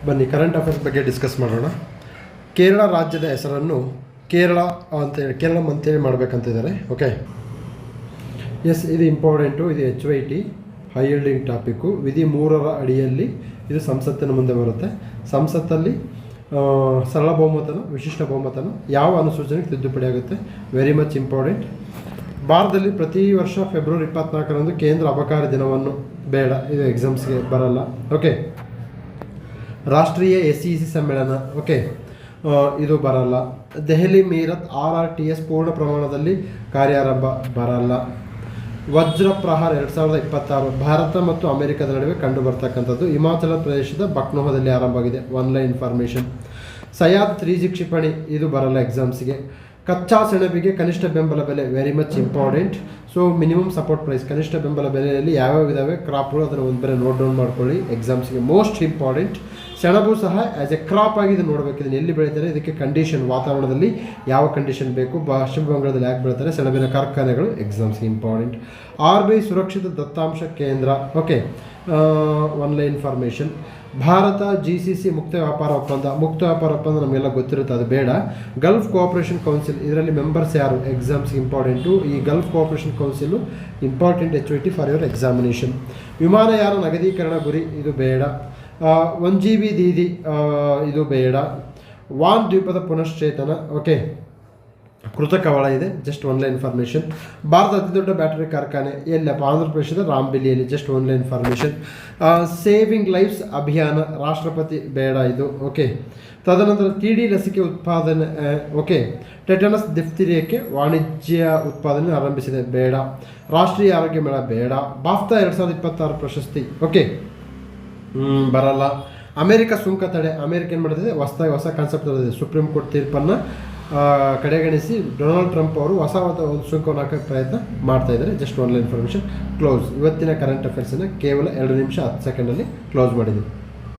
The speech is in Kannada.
ಬನ್ನಿ ಕರೆಂಟ್ ಅಫೇರ್ಸ್ ಬಗ್ಗೆ ಡಿಸ್ಕಸ್ ಮಾಡೋಣ. ಕೇರಳ ರಾಜ್ಯದ ಹೆಸರನ್ನು ಕೇರಳಂ ಅಂತೇಳಿ ಮಾಡಬೇಕಂತಿದ್ದಾರೆ. ಓಕೆ, ಎಸ್, ಇದು ಇಂಪಾರ್ಟೆಂಟು. ಇದು HYT ಹೈ ಯೀಲ್ಡಿಂಗ್ ಟಾಪಿಕ್ಕು. ವಿಧಿ 3ರ ಅಡಿಯಲ್ಲಿ ಇದು ಸಂಸತ್ತಿನ ಮುಂದೆ ಬರುತ್ತೆ. ಸಂಸತ್ತಲ್ಲಿ ಸರಳ ಬಹುಮತನ, ವಿಶಿಷ್ಟ ಬಹುಮತನ ಯಾವ ಅನುಸೂಚನೆಗೆ ತಿದ್ದುಪಡಿ ಆಗುತ್ತೆ, ವೆರಿ ಮಚ್ ಇಂಪಾರ್ಟೆಂಟ್. ಭಾರತದಲ್ಲಿ ಪ್ರತಿ ವರ್ಷ ಫೆಬ್ರವರಿ 24ರಂದು ಕೇಂದ್ರ ಅಬಕಾರಿ ದಿನವನ್ನು ಬೇಡ, ಇದು ಎಕ್ಸಾಮ್ಸ್ಗೆ ಬರಲ್ಲ. ಓಕೆ, ರಾಷ್ಟ್ರೀಯ SEC ಸಮ್ಮೇಳನ, ಓಕೆ, ಇದು ಬರಲ್ಲ. ದೆಹಲಿ ಮೀರತ್ RRTS ಪೂರ್ಣ ಪ್ರಮಾಣದಲ್ಲಿ ಕಾರ್ಯಾರಂಭ ಬರಲ್ಲ. ವಜ್ರ ಪ್ರಹಾರ 2026 ಭಾರತ ಮತ್ತು ಅಮೆರಿಕದ ನಡುವೆ ಕಂಡು ಬರ್ತಕ್ಕಂಥದ್ದು. ಹಿಮಾಚಲ ಪ್ರದೇಶದ ಬಕ್ನೋಹದಲ್ಲಿ ಆರಂಭವಾಗಿದೆ. One line information. ಸಯಾದ್ 3G ಕ್ಷಿಪಣಿ, ಇದು ಬರಲ್ಲ ಎಕ್ಸಾಮ್ಸ್ಗೆ. ಕಚ್ಚಾ ಸೆಣಬಿಗೆ ಕನಿಷ್ಠ ಬೆಂಬಲ ಬೆಲೆ, very much important. So minimum support price, ಕನಿಷ್ಠ ಬೆಂಬಲ ಬೆಲೆಯಲ್ಲಿ ಯಾವ್ಯಾವ ಇದಾವೆ ಕ್ರಾಪ್ಗಳು, ಅದನ್ನು ಒಂದು ಬೇರೆ ನೋಟ್ ಡೌನ್ ಮಾಡ್ಕೊಳ್ಳಿ. ಎಕ್ಸಾಮ್ಸ್ಗೆ ಮೋಸ್ಟ್ ಇಂಪಾರ್ಟೆಂಟ್. ಸೆಣಬು ಸಹ ಆ್ಯಸ್ ಎ ಕ್ರಾಪ್ ಆಗಿ ಇದು ನೋಡಬೇಕು. ಇದನ್ನು ಎಲ್ಲಿ ಬೆಳೀತಾರೆ, ಇದಕ್ಕೆ ಕಂಡೀಷನ್, ವಾತಾವರಣದಲ್ಲಿ ಯಾವ ಕಂಡೀಷನ್ ಬೇಕು, ಪಶ್ಚಿಮ ಬಂಗಾಳದಲ್ಲಿ ಯಾಕೆ ಬೆಳೀತಾರೆ, ಸೆಣಬಿನ ಕಾರ್ಖಾನೆಗಳು ಎಕ್ಸಾಮ್ಸ್ಗೆ ಇಂಪಾರ್ಟೆಂಟ್. RBI ಸುರಕ್ಷಿತ ದತ್ತಾಂಶ ಕೇಂದ್ರ, ಓಕೆ, ಒನ್ಲೈನ್ ಇನ್ಫಾರ್ಮೇಷನ್. ಭಾರತ GCC ಮುಕ್ತ ವ್ಯಾಪಾರ ಒಪ್ಪಂದ ನಮಗೆಲ್ಲ ಗೊತ್ತಿರುತ್ತೆ, ಅದು ಬೇಡ. ಗಲ್ಫ್ ಕೋಆಪರೇಷನ್ ಕೌನ್ಸಿಲ್, ಇದರಲ್ಲಿ ಮೆಂಬರ್ಸ್ ಯಾರು, ಎಕ್ಸಾಮ್ಸ್ಗೆ ಇಂಪಾರ್ಟೆಂಟು. ಈ Gulf Cooperation Council important HYT for your examination. ವಿಮಾನಯಾನ ನಗದೀಕರಣ ಗುರಿ, ಇದು ಬೇಡ. 1GB ದೀದಿ, ಇದು ಬೇಡ. ವಾನ್ ದ್ವೀಪದ ಪುನಶ್ಚೇತನ, ಓಕೆ, ಕೃತಕ ವಳ ಇದೆ, ಜಸ್ಟ್ ಒನ್ಲೈನ್ ಇನ್ಫಾರ್ಮೇಷನ್. ಭಾರತ ಅತಿ ದೊಡ್ಡ ಬ್ಯಾಟರಿ ಕಾರ್ಖಾನೆ ಎಲ್ಲಪ್ಪ, ಆಂಧ್ರ ಪ್ರದೇಶದ ರಾಂಬೆಲಿಯಲ್ಲಿ, just online information. Saving lives ಅಭಿಯಾನ, ರಾಷ್ಟ್ರಪತಿ ಬೇಡ ಇದು, ಓಕೆ. ತದನಂತರ TD ಲಸಿಕೆ ಉತ್ಪಾದನೆ, ಓಕೆ. ಟೆಟನಸ್ ದಿಫ್ತೀರಿಯಕ್ಕೆ ವಾಣಿಜ್ಯ ಉತ್ಪಾದನೆ ಆರಂಭಿಸಿದೆ, ಬೇಡ. ರಾಷ್ಟ್ರೀಯ ಆರೋಗ್ಯ ಮೇಳ, ಬೇಡ. ಬಾಫ್ತಾ 2026 ಪ್ರಶಸ್ತಿ, ಓಕೆ, ಬರಲ್ಲ. ಅಮೆರಿಕ ಸುಂಕ ತಡೆ, ಅಮೆರಿಕ ಏನು ಮಾಡಿದೆ, ಹೊಸ ಕಾನ್ಸೆಪ್ಟ್ ಇದೆ. ಸುಪ್ರೀಂ ಕೋರ್ಟ್ ತೀರ್ಪನ್ನು ಕಡೆಗಣಿಸಿ ಡೊನಾಲ್ಡ್ ಟ್ರಂಪ್ ಅವರು ಹೊಸ ಒಂದು ಸುಂಕವನ್ನು ಹಾಕೋಕ್ಕೆ ಪ್ರಯತ್ನ ಮಾಡ್ತಾ ಇದ್ದಾರೆ. Just online information close. ಇವತ್ತಿನ ಕರೆಂಟ್ ಅಫೇರ್ಸನ್ನು ಕೇವಲ 2 ನಿಮಿಷ 10 ಸೆಕೆಂಡಲ್ಲಿ ಕ್ಲೋಸ್ ಮಾಡಿದ್ದೀನಿ.